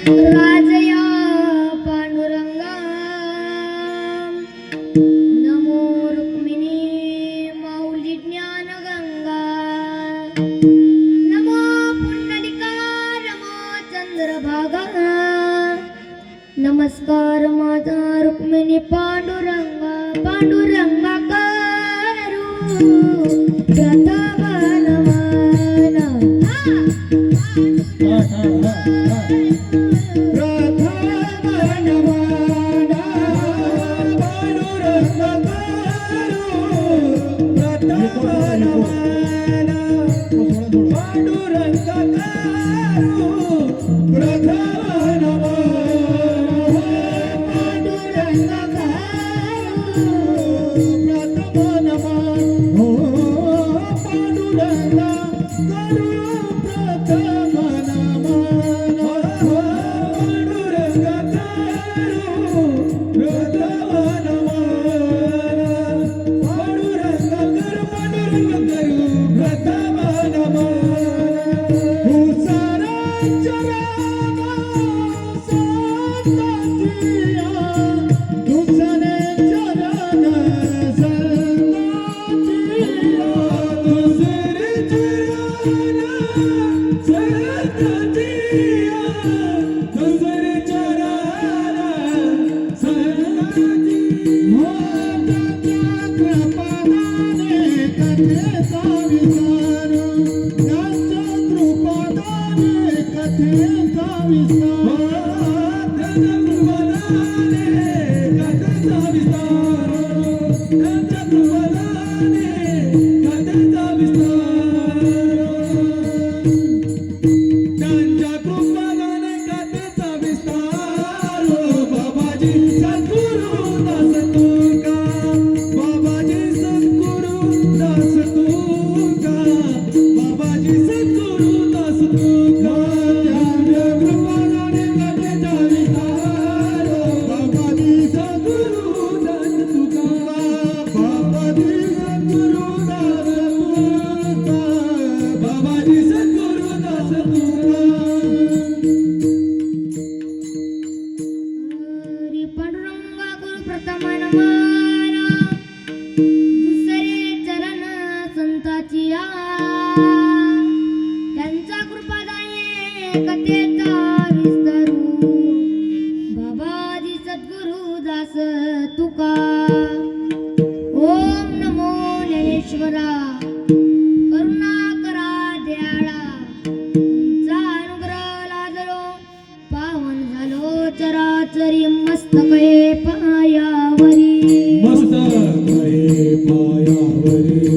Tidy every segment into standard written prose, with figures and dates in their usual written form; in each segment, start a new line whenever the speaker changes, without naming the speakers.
राजया पांडुरंगा नमो रुक्मिणी माऊली ज्ञान गंगा नमो पुंडलिका नमो चंद्रभागा नमस्कार माझा रुक्मिणी पांडुरंगा पांडुरंगा करू त्यांचा कृपादाये कथेचा विस्तारू बाबाजी सद्गुरु दास तुका ओम नमो ज्ञानेश्वरा करुणा करा दयाळा तुमचा अनुग्रह लाजलो पावन झालो चराचरी मस्तकये पायावरी
मस्तकये पायावरी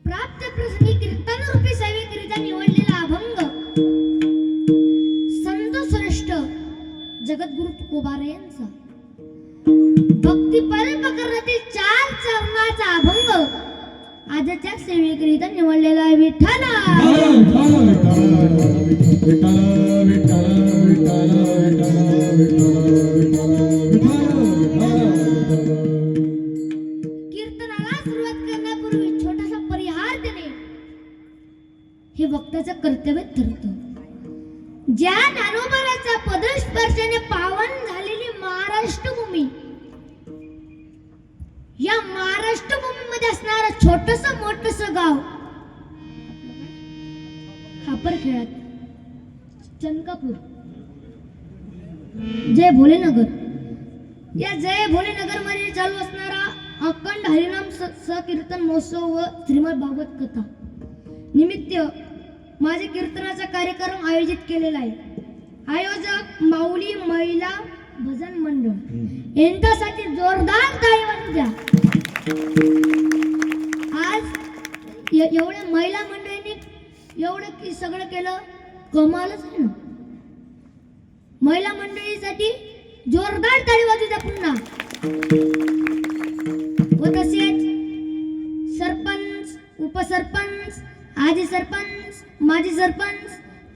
प्राप्त प्रसंगी कीर्तन रूपी सेवेकरिता निवडलेला अभंग संत श्रेष्ठ जगद्गुरु तुकोबार यांचा भक्ती परमप्रकरणातील 4 चरणाचा अभंग आजच्या सेवेकरिता निवडलेला विठ्ठला
विठ्ठल विठ्ठल विठ्ठल विठ्ठल
ज्या ज्ञानोबाराचा पदस्पर्शाने पावन झालेली महाराष्ट्र भूमी, या महाराष्ट्र भूमीमध्ये असणारं छोटस मोठस गाव खापरखेळात चनकापूर, जय भोलेनगर, या जय भोलेनगर मध्ये चालू असणारा अखंड हरिनाम कीर्तन महोत्सव व श्रीमद भागवत कथा निमित्त माझे कीर्तनाचा कार्यक्रम आयोजित केलेला आहे. आयोजक माऊली महिला भजन मंडळ यांच्यासाठी जोरदार टाळी वाजू द्या. आज एवढ्या महिला मंडळींनी एवढं की सगळं केलं, कमालच आहे ना. महिला मंडळीसाठी जोरदार टाळी वाजू द्या पुन्हा. व तसेच सरपंच, उपसरपंच, आजी सरपंच, माजी सरपंच,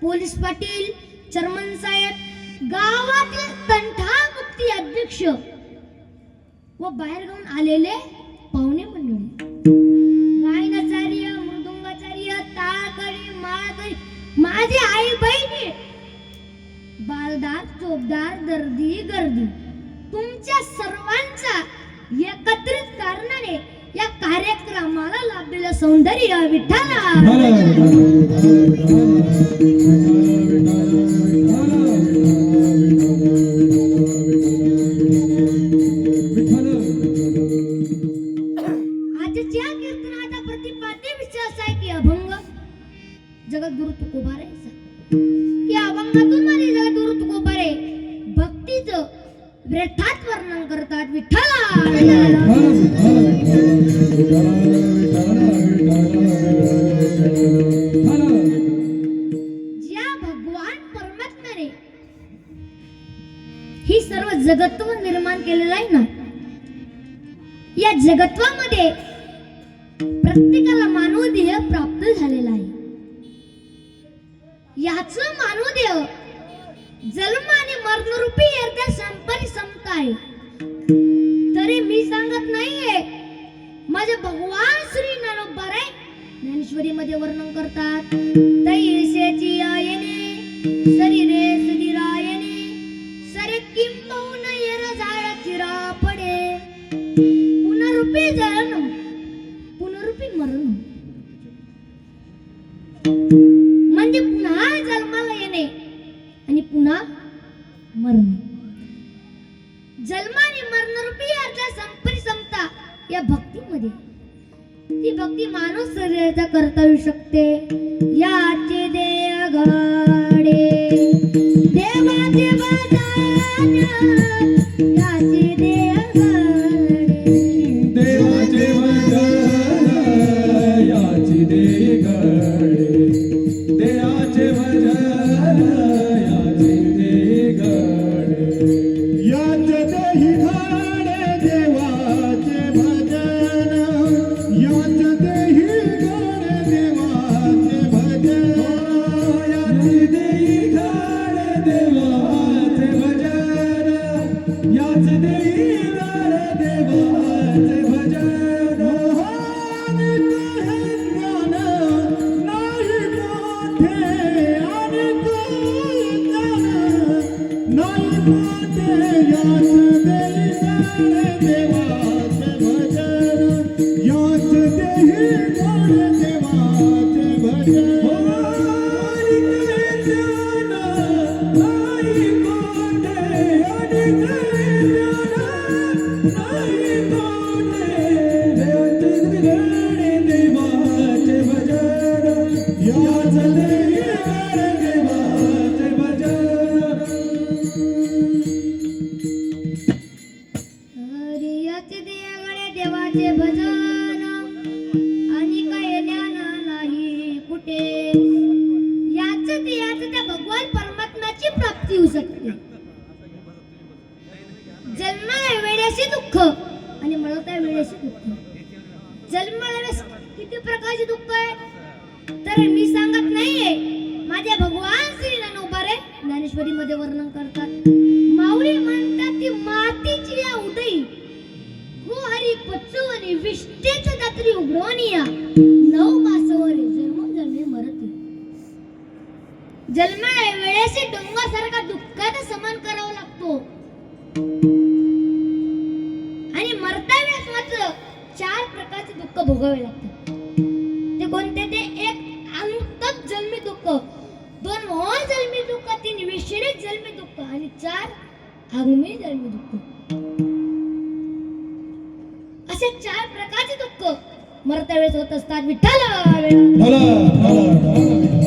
पोलीस पाटील, चेअरमन साहेब, गावातील तंटा मुक्ती अध्यक्ष व बाहेरगावून आलेले पाहुणे मंडळी, गायनाचार्य, मृदुंगाचार्य, ताळकरी, माळकरी, माझे आई बहिणी, बालदार, चोपदार, दर्दी, गर्दी, तुमच्या सर्वांचा एकत्रित कारणाने या कार्यक्रमाला लाभलेलं सौंदर्य विठ्ठला. आजच्या कीर्तनाचा प्रतिपाद्य विषय असा आहे की अभंग जगद्गुरु तुकोबारायचा. या अभंगातून माझे जगद्गुरु तुकोबारे भक्तीचं व्यर्थात वर्णन करतात. विठ्ठला ज्या भगवान परमात्म्याने ही सर्व जगत्व निर्माण केलेलं आहे ना, या जगत्वामध्ये प्रत्येकाला मानव देह प्राप्त झालेला आहे. याच मानव देह जन्म आणि मरणरूपी अर्ध्या संपरी समता आहे. तरी मी सांगत नाहीये, माझे भगवान श्री ज्ञानोबाराय ज्ञानेश्वरी मध्ये वर्णन करतात. तैसेची आयने शरीरे सुधीरायने सरे किंबहुन येर झाड चिरा पडे. पुनरुपी जन्म पुनरुपी मरण म्हणजे पुन्हा जन्माला येणे आणि पुन्हा मरणे. जन्म आणि मरणरूपी अर्धा संपरी समता या भक्तीमध्ये, ती भक्ती मानव शरीराचा करता येऊ शकते. याचे देह घडे देवाचे वरदान, याचे देह घडे
देवाचे वरदान, याचे देह घडे देवाचे वरदान, याचे देह घडे याचे देही घडे देवाचे भजन, याचे देही घडे देवाचे भजन, याचे देही घडे देवाचे भजन, याचे देही घडे देवाचे भजन.
देवाचे भजन आणि काय ज्ञान नाही कुठे. याच त्या भगवान परमात्म्याची प्राप्ती होऊ शकते. जन्माला वेळेशी दुःख आणि मरता वेळेशी दुःख. जन्माला वेळेस किती प्रकारचे दुःख आहे तर मी सांगत नाहीये, माझे भगवान श्री ज्ञानोबारे ज्ञानेश्वरी मध्ये वर्णन करतात. माऊली म्हणतात ती मातीची या उदयी हरी पच्चू आणि विष्टेच दात्री उघडवणिया 9 मासवरे जन्म जन्मे मरते. जन्माला वेळेस डोंगरासारखा दुःखाचा समान करावा लागतो आणि मरता वेळेस मात्र 4 प्रकारचे दुःख भोगावे लागतात. ते कोणते? ते एक अंतक जन्मी दुःख, 2 मोह जन्मी दुःख, 3 विषयिक जन्मी दुःख आणि 4 आगमी जन्मी दुःख. असे 4 प्रकारचे दुःख मरता वेळेस होत असतात. विठ्ठल
भला भला